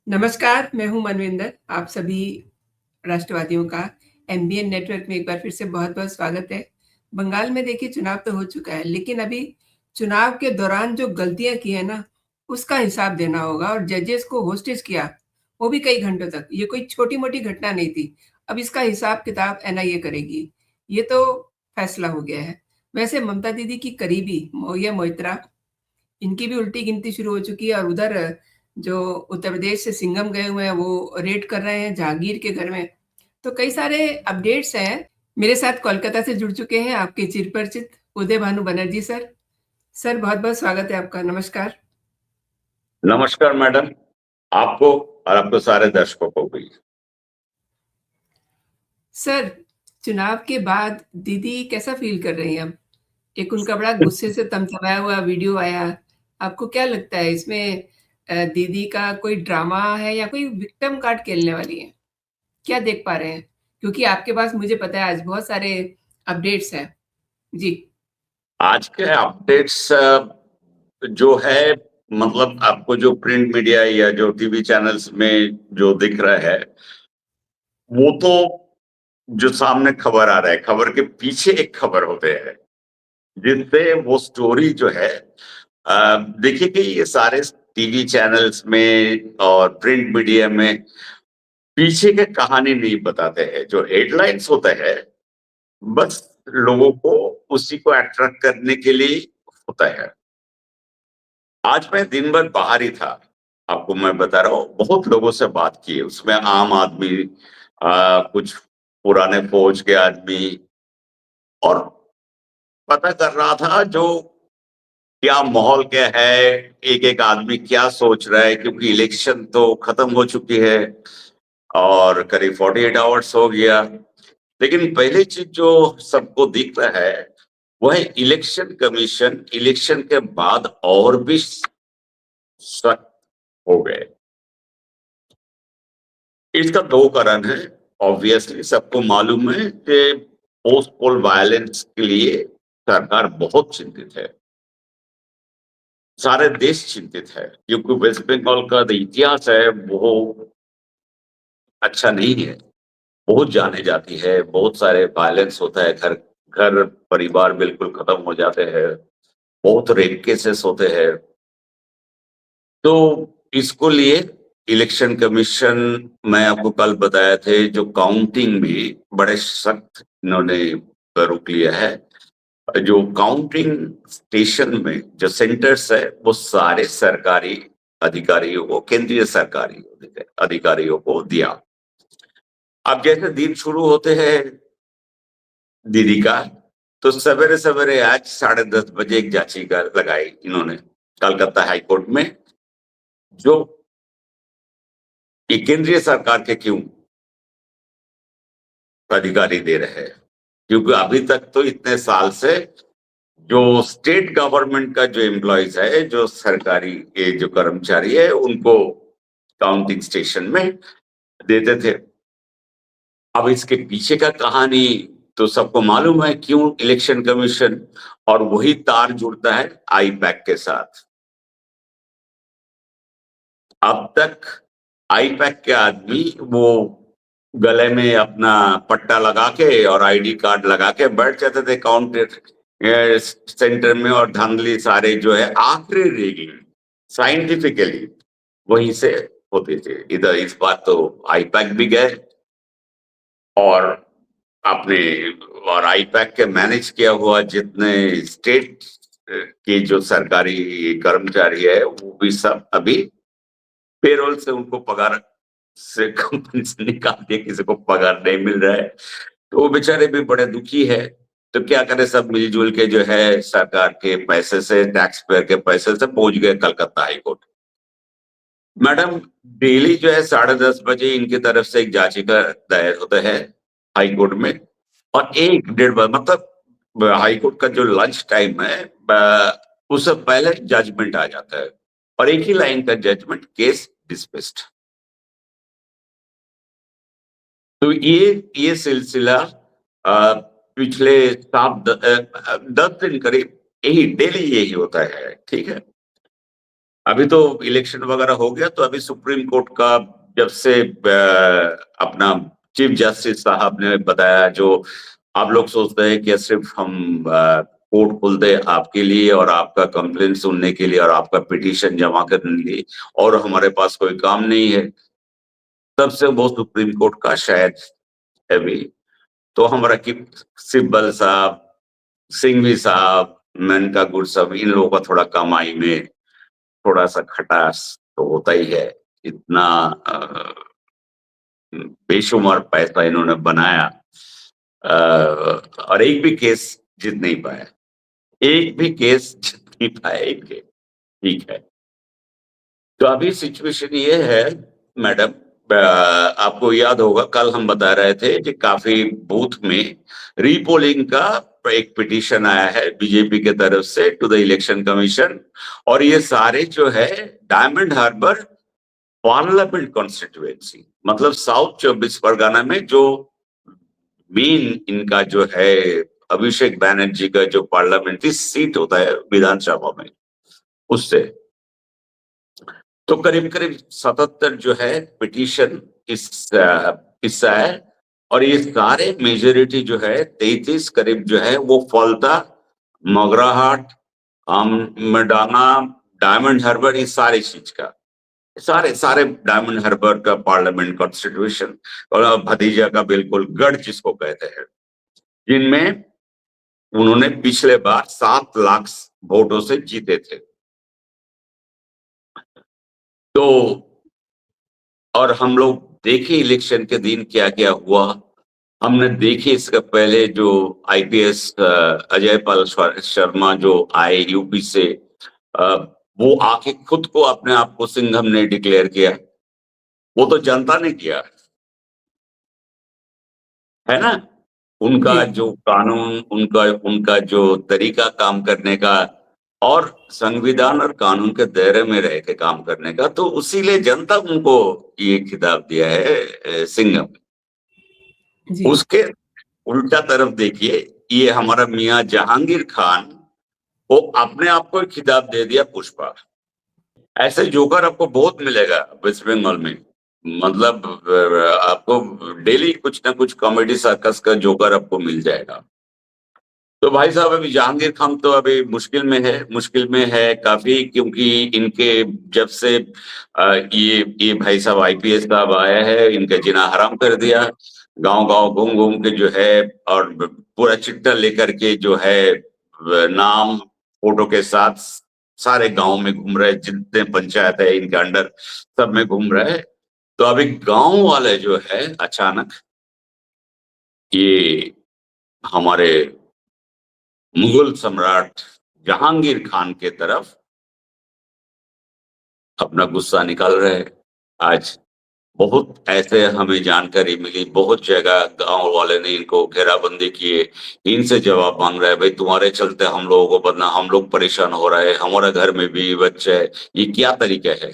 नमस्कार, मैं हूँ मनविंदर। आप सभी राष्ट्रवादियों का एमबीएन नेटवर्क में एक बार फिर से बहुत-बहुत स्वागत है। बंगाल में देखिए चुनाव तो हो चुका है, लेकिन अभी चुनाव के दौरान जो गलतियाँ की हैं ना, उसका हिसाब देना होगा और जजेस को होस्टेज किया, वो भी कई घंटों तक। ये कोई छोटी-मोटी घटना नहीं थी। अब इसका हिसाब-किताब एनआईए करेगी। ये तो फैसला हो गया है। वैसे ममता दीदी की करीबी मौया मोइत्रा इनकी भी उल्टी गिनती शुरू हो चुकी है और उधर जो उत्तर प्रदेश से सिंघम गए हुए हैं, वो रेड कर रहे हैं जहांगीर के घर में। तो कई सारे अपडेट्स हैं। मेरे साथ कोलकाता से जुड़ चुके हैं आपके चिरपरिचित उदय भानु बनर्जी सर। सर बहुत-बहुत स्वागत है आपका। नमस्कार। नमस्कार मैडम, आपको और आपको सारे दर्शकों को भी। सर, चुनाव के बाद दीदी कैसा फ़ील कर रही हैं अब? एक उनका बड़ा गुस्से से तमतमाया हुआ वीडियो आया। आपको क्या लगता है इसमें दीदी का कोई ड्रामा है या कोई विक्टिम कार्ड खेलने वाली हैं? क्या देख पा रहे हैं? क्योंकि आपके पास मुझे पता है आज बहुत सारे अपडेट्स हैं। जी। आज के अपडेट्स जो है, मतलब आपको जो प्रिंट मीडिया या जो टीवी चैनल्स में जो दिख रहा है, वो तो जो सामने खबर आ रहा है, खबर के पीछे एक खबर होते हैं जिससे वो स्टोरी जो है, देखिए कि ये सारे टीवी चैनल्स में और प्रिंट मीडिया में पीछे के कहानी नहीं बताते हैं। जो हेडलाइंस होता है बस लोगों को उसी को अट्रैक्ट करने के लिए होता है। आज मैं दिन भर बाहर ही था, आपको मैं बता रहा हूँ, बहुत लोगों से बात की। उसमें आम आदमी, कुछ पुराने फौज के आदमी, और पता कर रहा था जो क्या माहौल क्या है, एक एक आदमी क्या सोच रहा है, क्योंकि इलेक्शन तो खत्म हो चुकी है और करीब 48 आवर्स हो गया। लेकिन पहली चीज जो सबको दिख रहा है वह है इलेक्शन कमीशन इलेक्शन के बाद और भी सख्त हो गए। इसका दो कारण है। ऑब्वियसली सबको मालूम है कि पोस्ट पोल वायलेंस के लिए सरकार बहुत चिंतित है, सारे देश चिंतित है, क्योंकि वेस्ट बंगाल का जो इतिहास है वो अच्छा नहीं है, बहुत जाने जाती है, बहुत सारे वायलेंस होता है, घर घर परिवार बिल्कुल खत्म हो जाते हैं, बहुत रेप केसेस होते हैं। तो इसको लिए इलेक्शन कमीशन, मैं आपको कल बताया थे, जो काउंटिंग में बड़े सख्त इन्होंने रुख लिया है। जो काउंटिंग स्टेशन में जो सेंटर्स है वो सारे सरकारी अधिकारियों को, केंद्रीय सरकारी अधिकारियों को दिया। अब जैसे दिन शुरू होते हैं दीदी का, तो सवेरे सवेरे आज 10:30 बजे एक याचिका लगाई इन्होंने कलकत्ता हाईकोर्ट में, जो ये केंद्रीय सरकार के क्यों अधिकारी दे रहे हैं, क्योंकि अभी तक तो इतने साल से जो स्टेट गवर्नमेंट का जो एम्प्लॉयज है, जो सरकारी के जो कर्मचारी है, उनको काउंटिंग स्टेशन में देते थे। अब इसके पीछे का कहानी तो सबको मालूम है, क्यों इलेक्शन कमीशन, और वही तार जुड़ता है आईपैक के साथ। अब तक आईपैक के आदमी वो गले में अपना पट्टा लगा के और आईडी कार्ड लगा के बैठ जाते थे काउंटर सेंटर में, और धांधली सारे जो है आखिरी रीडिंग साइंटिफिकली वहीं से होते थे। इधर इस बार तो आईपैक भी गए और अपने, और आईपैक के मैनेज किया हुआ जितने स्टेट के जो सरकारी कर्मचारी है वो भी सब अभी पेरोल से उनको पगार से कंपनी से निकाल दिया, किसी को पगार नहीं मिल रहा है, तो वो बेचारे भी बड़े दुखी है। तो क्या करे, सब मिलजुल के जो है सरकार के पैसे से, टैक्स पेयर के पैसे से पहुंच गए कलकत्ता हाईकोर्ट। मैडम, डेली जो है 10:30 बजे इनकी तरफ से एक याचिका दायर होता है हाईकोर्ट में, और 1-1.5 मतलब हाईकोर्ट का जो लंच टाइम है उससे पहले जजमेंट आ जाता है, और एक ही लाइन का जजमेंट, केस डिसमिस्ड। तो ये सिलसिला पिछले 10 दिन करीब यही डेली यही होता है, ठीक है। अभी तो इलेक्शन वगैरह हो गया, तो अभी सुप्रीम कोर्ट का जब से अपना चीफ जस्टिस साहब ने बताया, जो आप लोग सोचते हैं कि सिर्फ हम कोर्ट खोल दे आपके लिए और आपका कंप्लेंट सुनने के लिए और आपका पिटीशन जमा करने के लिए, और हमारे पास कोई काम नहीं है, तब से वो सुप्रीम कोर्ट का शायद है भी। तो हमारा कि सिब्बल साहब, सिंघवी साहब, मेनका गुड़ साहब, इन लोगों का थोड़ा कमाई में थोड़ा सा खटास तो होता ही है। इतना बेशुमार पैसा इन्होंने बनाया, और एक भी केस जीत नहीं पाया, एक भी केस जीत नहीं पाया इनके। ठीक है, तो अभी सिचुएशन ये है मैडम, आपको याद होगा कल हम बता रहे थे कि काफी बूथ में रीपोलिंग का एक पिटीशन आया है बीजेपी के तरफ से टू द इलेक्शन कमीशन, और ये सारे जो है डायमंड हार्बर पार्लियामेंट कॉन्स्टिट्यूएंसी, मतलब साउथ 24 परगना में जो मेन इनका जो है अभिषेक बैनर्जी का जो पार्लियामेंट्री सीट होता है विधानसभा में, उससे तो करीब करीब 77 जो है पिटीशन इस हिस्सा है, और ये सारे मेजोरिटी जो है 33 करीब जो है वो फलता, मगराहाट, मडाना, डायमंड हार्बर, इस सारे चीज का, सारे सारे डायमंड हार्बर का पार्लियामेंट कॉन्स्टिट्यूशन, और भतीजा का बिल्कुल गढ़ जिसको कहते हैं, जिनमें उन्होंने पिछले बार 7 लाख वोटों से जीते थे। तो और हम लोग देखे इलेक्शन के दिन क्या क्या हुआ, हमने देखी इसका पहले जो आईपीएस अजय पाल शर्मा जो आए यूपी से, वो आके खुद को अपने आप को सिंघम ने डिक्लेयर किया, वो तो जनता ने किया है ना। उनका जो कानून, उनका जो तरीका काम करने का, और संविधान और कानून के दायरे में रह के काम करने का, तो उसीलिए जनता उनको ये खिताब दिया है सिंघम। उसके उल्टा तरफ देखिए, ये हमारा मियां जहांगीर खान को अपने आप को खिताब दे दिया पुष्पा। ऐसे जोकर आपको बहुत मिलेगा वेस्ट बंगाल में, मतलब आपको डेली कुछ ना कुछ कॉमेडी सर्कस का जोकर आपको मिल जाएगा। तो भाई साहब अभी जहांगीर खान तो अभी मुश्किल में है काफी, क्योंकि इनके जब से ये भाई साहब आईपीएस साहब आया है, इनका जीना हराम कर दिया, गांव गांव घूम घूम के जो है, और पूरा चिट्टा लेकर के जो है नाम फोटो के साथ सारे गांव में घूम रहे, जितने पंचायत है इनके अंडर सब में घूम रहे। तो अभी गांव वाले जो है अचानक ये हमारे मुगल सम्राट जहांगीर खान के तरफ अपना गुस्सा निकाल रहे हैं। आज बहुत ऐसे हमें जानकारी मिली, बहुत जगह गांव वाले ने इनको घेराबंदी किए, इनसे जवाब मांग रहे हैं, भाई तुम्हारे चलते हम लोगों को बदना, हम लोग परेशान हो रहे हैं, हमारे घर में भी बच्चे है, ये क्या तरीका है।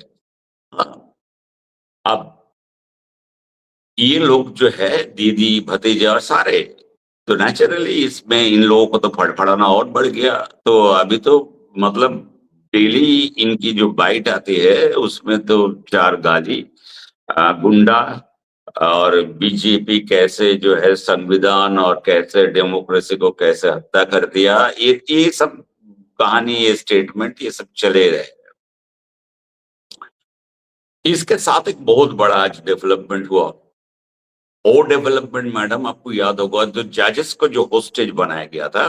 अब ये लोग जो है दीदी भतीजा और सारे, तो नेचुरली इसमें इन लोगों को तो फड़फड़ाना और बढ़ गया। तो अभी तो मतलब डेली इनकी जो बाइट आती है उसमें तो 4 गाली, गुंडा, और बीजेपी कैसे जो है संविधान और कैसे डेमोक्रेसी को कैसे हत्या कर दिया, ये सब कहानी, ये स्टेटमेंट, ये सब चले रहे। इसके साथ एक बहुत बड़ा आज डेवलपमेंट हुआ। वो डेवलपमेंट मैडम आपको याद होगा, जो जजेस को जो होस्टेज बनाया गया था,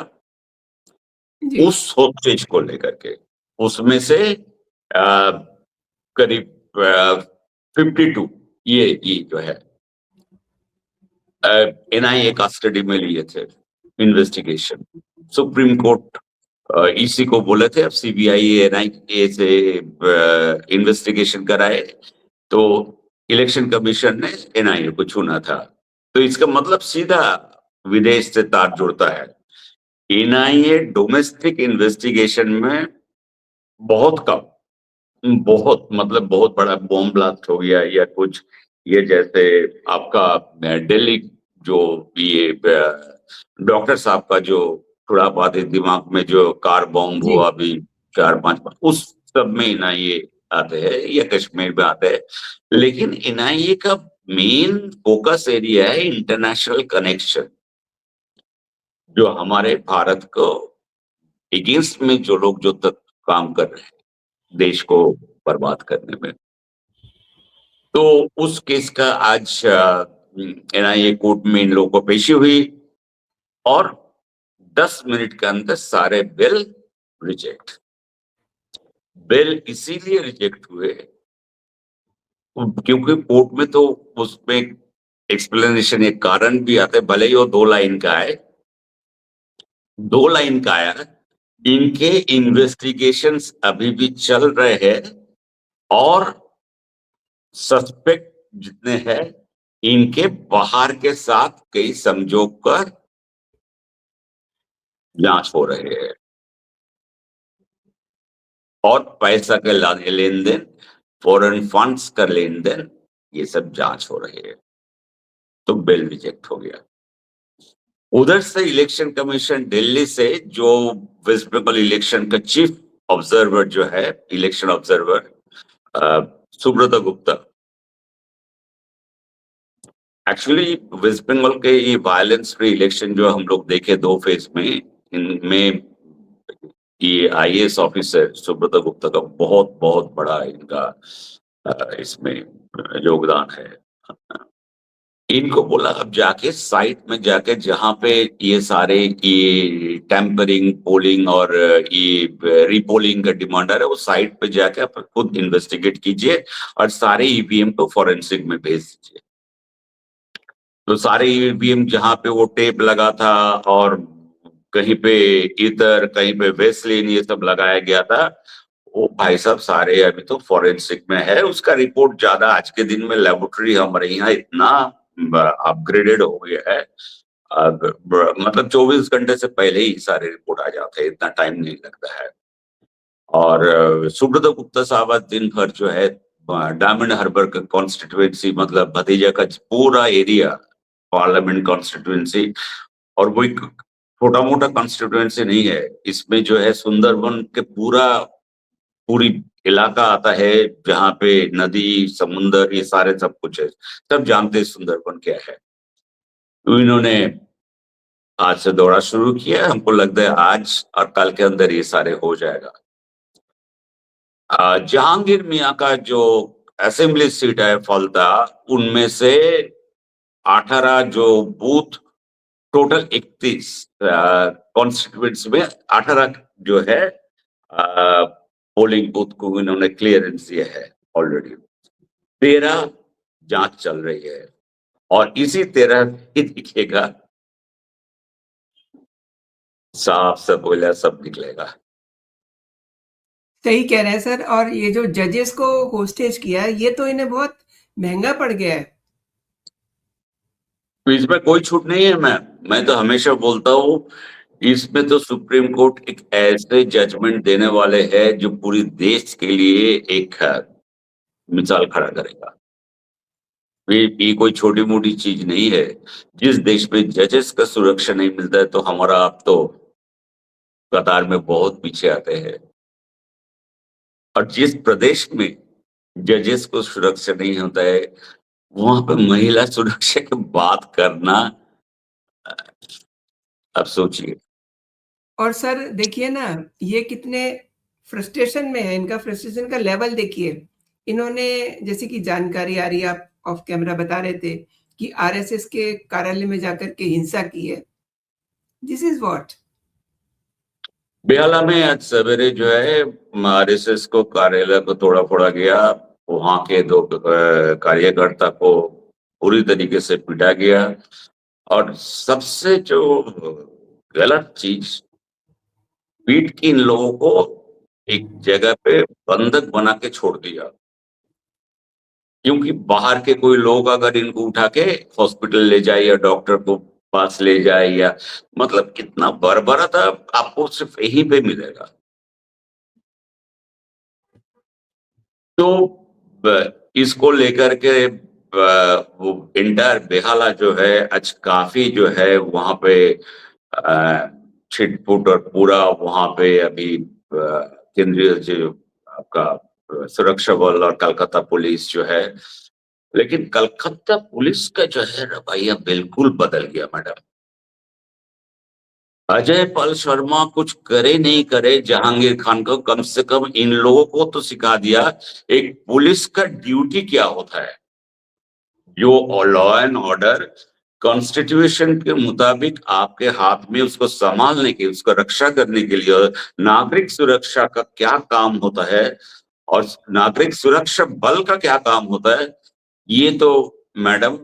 उस होस्टेज को लेकर के उसमें से करीब 52 ये जो है एनआईए कस्टडी में लिए थे, इन्वेस्टिगेशन। सुप्रीम कोर्ट ईसी को बोले थे अब सीबीआई एनआईए से इन्वेस्टिगेशन कराए, तो इलेक्शन कमीशन ने एनआईए को चुना था। तो इसका मतलब सीधा विदेश से तार जुड़ता है। एनआईए डोमेस्टिक इन्वेस्टिगेशन में बहुत कम, बहुत मतलब बहुत बड़ा बॉम्ब ब्लास्ट हो गया या कुछ, ये जैसे आपका दिल्ली जो ये डॉक्टर साहब का जो खुरापाती दिमाग में जो कार बॉम्ब हुआ अभी 4-5 बार, उस सब में ना ये आते हैं या कश्मीर में आते हैं, लेकिन एनआईए का मेन फोकस एरिया है इंटरनेशनल कनेक्शन, जो हमारे भारत को अगेंस्ट में जो लोग जो तक काम कर रहे हैं देश को बर्बाद करने में। तो उस केस का आज एनआईए कोर्ट में इन लोगों को पेशी हुई और 10 मिनट के अंदर सारे बिल रिजेक्ट। बिल इसीलिए रिजेक्ट हुए क्योंकि कोर्ट में तो उसमें एक्सप्लेनेशन, एक कारण भी आता है, भले ही वो 2 लाइन का है, 2 लाइन का आया, इनके इन्वेस्टिगेशंस अभी भी चल रहे हैं और सस्पेक्ट जितने हैं इनके बाहर के साथ कई समझौत कर जांच हो रहे हैं और पैसा का लेन देन, फॉरेन फंड्स का लेन देन, ये सब जांच हो रही है। तो बिल रिजेक्ट हो गया। उधर से इलेक्शन कमीशन दिल्ली से जो वेस्ट बंगाल इलेक्शन का चीफ ऑब्जर्वर जो है, election observer Subrata Gupta, actually West Bengal के ये वायलेंस फ्री इलेक्शन जो हम लोग देखे 2 फेज में, इनमें ये आईएएस ऑफिसर सुब्रता गुप्ता का बहुत बहुत बड़ा इनका इसमें योगदान है। इनको बोला अब जाके साइट में जाके जहां पे ये सारे ये टेम्परिंग, पोलिंग और ये रीपोलिंग का डिमांडर है, उस साइट पे जाके आप खुद इन्वेस्टिगेट कीजिए और सारे ईवीएम को फॉरेंसिक में भेज दीजिए। तो सारे ईवीएम जहां पे वो टेप लगा था और कहीं पे ईथर, कहीं पे वेस्लिन, ये सब लगाया गया था, वो भाई साहब सारे अभी तो फॉरेंसिक में है। उसका रिपोर्ट ज्यादा आज के दिन में लेबोरेटरी हमारे यहाँ इतना अपग्रेडेड हो गया है, मतलब 24 घंटे से पहले ही सारे रिपोर्ट आ जाते हैं, इतना टाइम नहीं लगता है। और सुब्रता गुप्ता साहब दिन भर जो है डायमंड हार्बर का कॉन्स्टिट्यूएंसी, मतलब भतीजा का पूरा एरिया पार्लियामेंट कॉन्स्टिट्यूएंसी, और वो एक छोटा मोटा कॉन्स्टिट्यूएंसी नहीं है, इसमें जो है सुंदरबन के पूरी इलाका आता है जहाँ पे नदी, समुंदर, ये सारे सब कुछ है। सब जानते हैं सुंदरबन क्या है। तो इन्होंने आज से दौरा शुरू किया, हमको लगता है आज और कल के अंदर ये सारे हो जाएगा। जहांगीर मियाँ का जो असेंबली सीट है फलता, उनमें से 18 जो बूथ, टोटल 31 कॉन्स्टिट्यूएंसी में 18 जो है पोलिंग बूथ को इन्होंने क्लियरेंस दिया है ऑलरेडी। 13 जांच चल रही है और इसी 13 ही दिखेगा, साफ सब सब निकलेगा। सही कह रहे हैं सर। और ये जो जजेस को होस्टेज किया है, ये तो इन्हें बहुत महंगा पड़ गया है। तो इसमें कोई छूट नहीं है। मैं तो हमेशा बोलता हूँ, इसमें तो सुप्रीम कोर्ट एक ऐसे जजमेंट देने वाले हैं जो पूरी देश के लिए एक मिसाल खड़ा करेगा। ये कोई छोटी मोटी चीज नहीं है। जिस देश में जजेस का सुरक्षा नहीं मिलता है, तो हमारा आप तो कतार में बहुत पीछे आते हैं। और जिस प्रदेश में जजेस को सुरक्षा नहीं होता है, वहां पे महिला सुरक्षा की बात करना, अब सोचिए। और सर देखिए ना, ये कितने फ्रस्ट्रेशन में है, इनका फ्रस्ट्रेशन का लेवल देखिए। इन्होंने, जैसे कि जानकारी आ रही है, आप ऑफ कैमरा बता रहे थे कि आरएसएस के कार्यालय में जाकर के हिंसा की है। This is what. बेहला में आज सवेरे जो है आरएसएस को कार्यालय को तोड़ा फोड़ा गया। वहां के 2 कार्यकर्ता को पूरी तरीके से पीटा गया। और सबसे जो गलत चीज, पीट के इन लोगों को एक जगह पे बंधक बना के छोड़ दिया, क्योंकि बाहर के कोई लोग अगर इनको उठा के हॉस्पिटल ले जाए या डॉक्टर को पास ले जाए, या मतलब कितना बर्बरता आपको सिर्फ यहीं पे मिलेगा। तो इसको लेकर के वो इंटायर बेहाला जो है आज काफी जो है वहां पे छिटपुट और पूरा वहां पे अभी केंद्रीय जो आपका सुरक्षा बल और कलकत्ता पुलिस जो है, लेकिन कलकत्ता पुलिस का जो है रवैया बिल्कुल बदल गया मैडम। अजय पाल शर्मा कुछ करे नहीं करे, जहांगीर खान को कम से कम इन लोगों को तो सिखा दिया एक पुलिस का ड्यूटी क्या होता है, जो लॉ एंड ऑर्डर कॉन्स्टिट्यूशन के मुताबिक आपके हाथ में उसको संभालने के, उसको रक्षा करने के लिए नागरिक सुरक्षा का क्या काम होता है और नागरिक सुरक्षा बल का क्या काम होता है, ये तो मैडम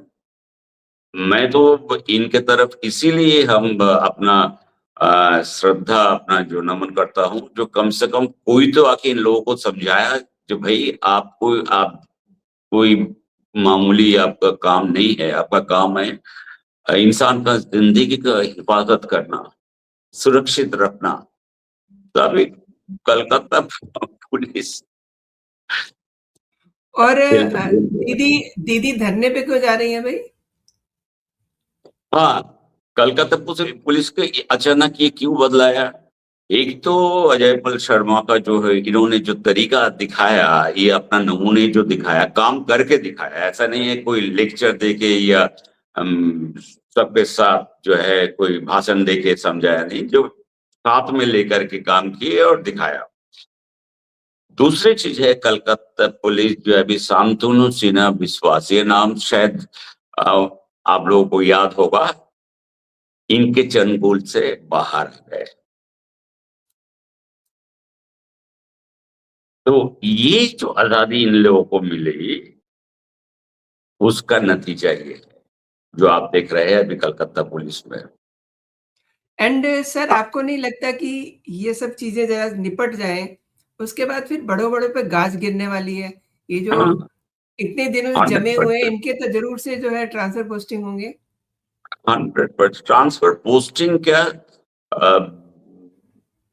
मैं तो इनके तरफ इसीलिए हम अपना श्रद्धा, अपना जो नमन करता हूं, जो कम से कम कोई तो आके इन लोगों को समझाया जो भाई आपको, आप कोई मामूली आपका काम नहीं है, आपका काम है इंसान का जिंदगी का हिफाजत करना, सुरक्षित रखना। तभी कलकत्ता पुलिस और दीदी दीदी धरने पे क्यों जा रही है भाई? हाँ, कलकत्ता पुलिस के अचानक ये क्यों बदलाया? एक तो अजय पाल शर्मा का जो है, इन्होंने जो तरीका दिखाया, ये अपना नमूने जो दिखाया, काम करके दिखाया, ऐसा नहीं है कोई लेक्चर देके या सबके साथ जो है कोई भाषण देके समझाया नहीं, जो साथ में लेकर के काम किए और दिखाया। दूसरी चीज है, कलकत्ता पुलिस जो है अभी शांतनु सिन्हा विश्वास, ये नाम शायद आप लोगों को याद होगा, इनके चंगुल से बाहर आ गए। तो ये जो आजादी इन लोगों को मिली, उसका नतीजा ये है जो आप देख रहे हैं अभी कलकत्ता पुलिस में। एंड सर आपको नहीं लगता कि ये सब चीजें जरा निपट जाएं, उसके बाद फिर बड़ों-बड़ों पे गाज गिरने वाली है? ये जो हाँ, इतने दिनों से जमे हुए हैं, 100% इनके तो ज़रूर से जो है ट्रांसफर पोस्टिंग होंगे। 100% ट्रांसफर पोस्टिंग क्या, अ,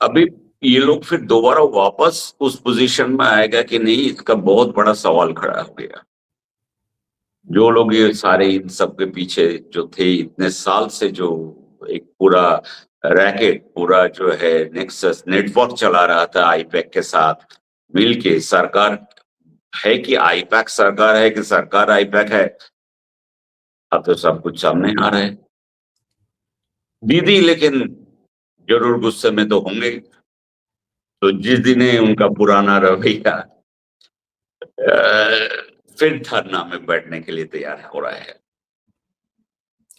अभी ये लोग फिर दोबारा वापस उस पोजीशन में आएगा कि नहीं, इसका बहुत बड़ा सवाल खड़ा हो गया। जो लोग ये सारे इन सब के पीछे जो थे इतने साल से, जो एक पूरा रैकेट, पूरा जो है नेक्सस नेटवर्क चला रहा था आईपैक के साथ मिलके, सरकार है कि आईपैक सरकार है कि सरकार आईपैक है, अब तो सब कुछ सामने आ रहा है। दीदी लेकिन जरूर गुस्से में तो होंगे, तो जिस दिन उनका पुराना रवैया फिर धरना में बैठने के लिए तैयार हो रहा है।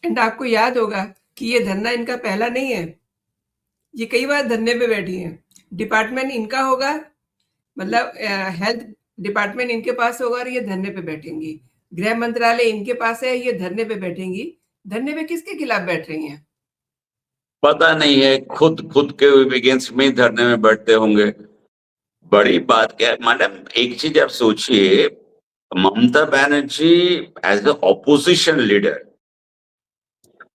एंड आपको याद होगा कि ये धरना इनका पहला नहीं है, ये कई बार धरने पे बैठी हैं। डिपार्टमेंट इनका होगा, मतलब हेल्थ डिपार्टमेंट इनके पास होगा और ये धरने पे बैठेंगी। गृह मंत्रालय इनके पास है, ये धरने पे बैठेंगी। धरने पे किसके खिलाफ बैठ रही हैं? पता नहीं है, खुद खुद के अगेंस्ट में ही धरने में बैठते होंगे। बड़ी बात क्या है मैडम, एक चीज आप सोचिए, Mamata Banerjee as a opposition leader,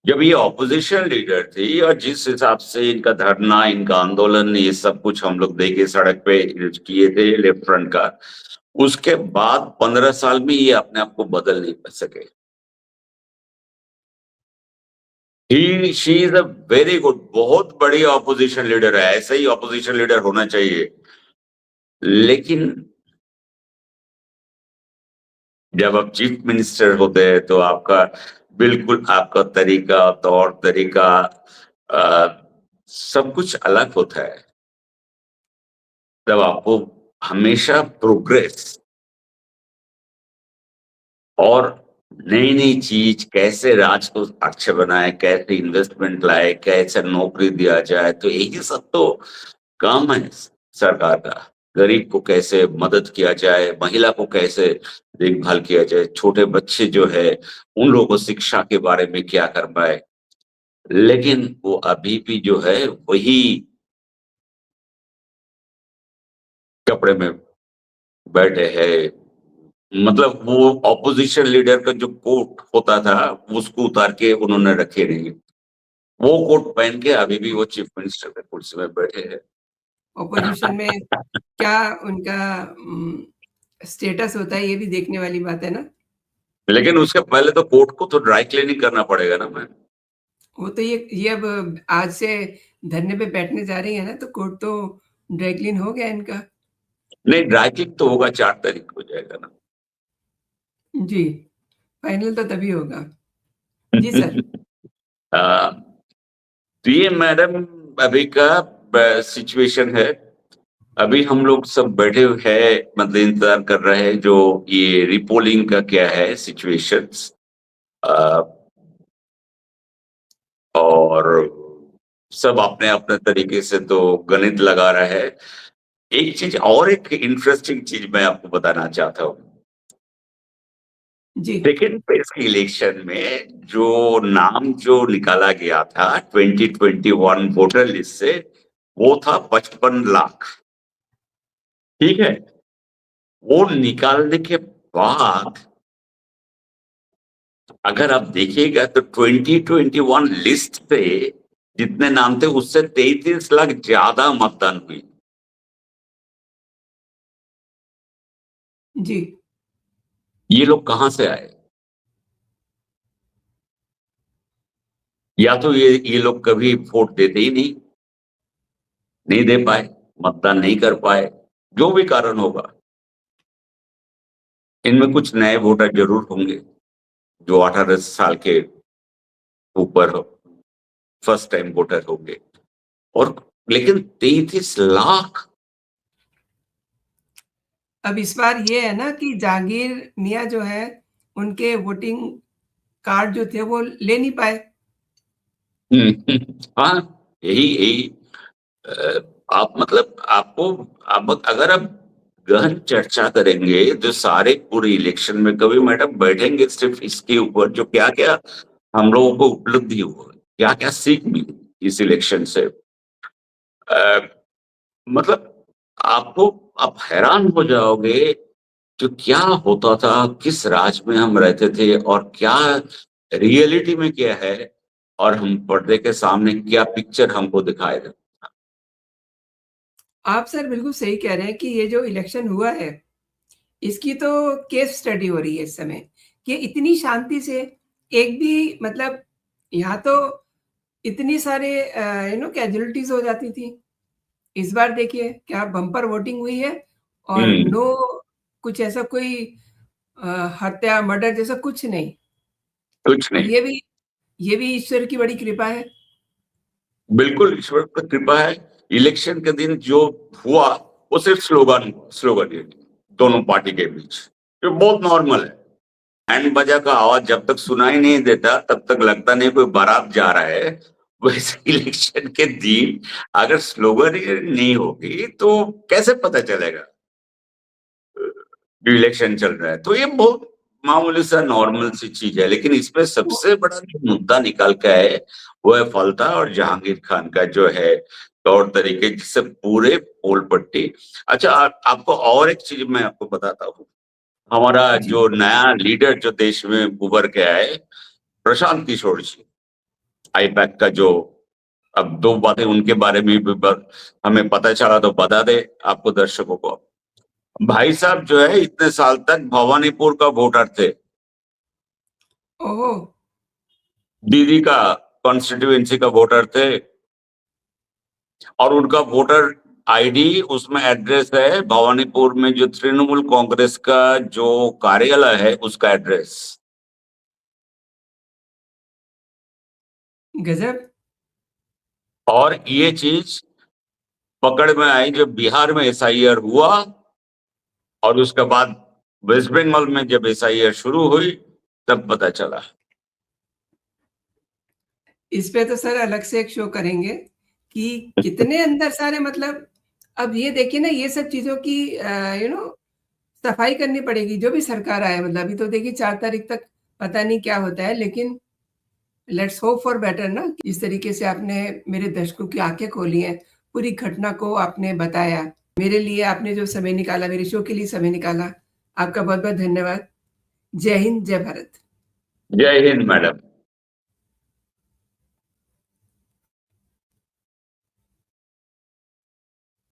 जब ये ऑपोजिशन लीडर थी और जिस हिसाब से इनका धरना, इनका आंदोलन, ये सब कुछ हम लोग देखे सड़क पे किए थे लेफ्ट फ्रंट का, उसके बाद 15 साल में ये अपने आप को बदल नहीं कर सके। She is a very good, बहुत बड़ी ऑपोजिशन लीडर है, ऐसा ही ऑपोजिशन लीडर होना चाहिए। लेकिन जब आप चीफ मिनिस्टर होते हैं तो आपका बिल्कुल, आपका तरीका, तौर तरीका, सब कुछ अलग होता है। तब आपको हमेशा प्रोग्रेस और नई नई चीज, कैसे राज को अच्छे बनाए, कैसे इन्वेस्टमेंट लाए, कैसे नौकरी दिया जाए, तो यही सब तो काम है सरकार का। गरीब को कैसे मदद किया जाए, महिला को कैसे देखभाल किया जाए, छोटे बच्चे जो है उन लोगों को शिक्षा के बारे में क्या कर पाए। लेकिन वो अभी भी जो है वही कपड़े में बैठे हैं। मतलब वो ऑपोजिशन लीडर का जो कोट होता था उसको उतार के उन्होंने रखे नहीं, वो कोट पहन के अभी भी वो चीफ मिनिस्टर के कुर्सी में बैठे हैं। ऑपोजिशन में क्या उनका स्टेटस होता है, ये भी देखने वाली बात है ना। लेकिन उसके पहले तो कोट को तो ड्राई क्लीनिंग करना पड़ेगा ना मैम। वो तो ये अब आज से धरने पे बैठने जा रही है ना, तो कोर्ट तो ड्राई क्लीन हो गया इनका। नहीं, ड्राई क्लिक तो होगा, 4 तारीख को हो जाएगा ना। जी, फाइनल तो तभी होगा। जी सर। तो ये मैडम अभी का सिचुएशन है। अभी हम लोग सब बैठे हुए हैं, मतलब इंतजार कर रहे हैं जो ये रिपोलिंग का क्या है सिचुएशंस, और सब अपने अपने तरीके से तो गणित लगा रहे हैं। एक चीज और, एक इंटरेस्टिंग चीज मैं आपको बताना चाहता हूँ। जी। सेकेंड फेज के इलेक्शन में जो नाम जो निकाला गया था 2021 वोटर लिस्ट से, वो था 55 लाख। ठीक है, वो निकालने के बाद अगर आप देखिएगा तो 2021 लिस्ट से जितने नाम थे उससे 33 लाख ज्यादा मतदान हुई। जी। ये लोग कहां से आए? या तो ये लोग कभी वोट देते ही नहीं दे पाए, मतदान नहीं कर पाए, जो भी कारण होगा। इनमें कुछ नए वोटर जरूर होंगे जो 18 साल के ऊपर हो, फर्स्ट टाइम वोटर होंगे। और लेकिन 33 लाख। अब इस बार ये है ना कि जहांगीर मियाँ जो है, उनके वोटिंग कार्ड जो थे वो ले नहीं पाए। हाँ, यही यही आप मतलब आपको, आप अगर आप गहन चर्चा करेंगे तो सारे पूरे इलेक्शन में कभी मैडम बैठेंगे सिर्फ इसके ऊपर जो क्या क्या हम लोगों को उपलब्धि हुआ, क्या क्या सीख मिली इस इलेक्शन से। मतलब आपको, आप हैरान हो जाओगे जो क्या होता था, किस राज में हम रहते थे और क्या रियलिटी में क्या है, और हम पर्दे के सामने क्या पिक्चर हमको दिखाए थे। आप सर बिल्कुल सही कह रहे हैं कि ये जो इलेक्शन हुआ है, इसकी तो केस स्टडी हो रही है इस समय, कि इतनी शांति से एक भी मतलब यहाँ तो इतनी सारे कैजुअलिटीज़ हो जाती थी। इस बार देखिए क्या बम्पर वोटिंग हुई है और हम्म। नो कुछ ऐसा कोई हत्या, मर्डर जैसा कुछ नहीं। कुछ और नहीं। ये भी ईश्वर की बड़ी कृपा है। बिल्कुल ईश्वर पर कृपा है। इलेक्शन के दिन जो हुआ वो सिर्फ स्लोगन स्लोगन ही दोनों पार्टी के बीच, जो बहुत नॉर्मल है। हैंड बजा का आवाज जब तक सुनाई नहीं देता तब तक लगता नहीं कोई बारात जा रहा है। वैसे इलेक्शन के दिन अगर स्लोगन ही नहीं होगी तो कैसे पता चलेगा इलेक्शन चल रहा है? तो ये बहुत मामूली सा नॉर्मल सी चीज है, लेकिन इसमें वो सबसे बड़ा जो मुद्दा निकल के है वो है फलता और जहांगीर खान का जो है तौर तरीके, जिससे पूरे पोल पट्टी। अच्छा, आपको और एक चीज मैं आपको बताता हूँ। हमारा जी। जो नया लीडर जो देश में उभर के आए, प्रशांत किशोर जी, आईपैक का जो, अब दो बातें उनके बारे में भी हमें पता चला तो बता दे आपको, दर्शकों को। भाई साहब जो है इतने साल तक भवानीपुर का वोटर थे, ओह! दीदी का कॉन्स्टिट्यूएंसी का वोटर थे, और उनका वोटर आईडी उसमें एड्रेस है भवानीपुर में जो तृणमूल कांग्रेस का जो कार्यालय है उसका एड्रेस। गज़ब! और ये चीज पकड़ में आई जब बिहार में एसआईआर हुआ, और उसके बाद वेस्ट बंगाल में जब एसआईआर शुरू हुई तब पता चला। इस पे तो सर अलग से एक शो करेंगे कि कितने अंदर सारे मतलब अब ये देखिए ना ये सब चीज़ों की सफाई करनी पड़ेगी जो भी सरकार आए मतलब अभी तो देखिए 4 तारीख तक पता नहीं क्या होता है लेकिन लेट्स होप फॉर बेटर ना। इस तरीके से आपने मेरे दर्शकों की आँखें खोली हैं, पूरी घटना को आपने बताया। मेरे लिए आपने जो समय निकाला, मेरे शो के लिए समय निकाला, आपका बहुत-बहुत धन्यवाद। जय हिंद, जय भारत। जय हिंद मैडम।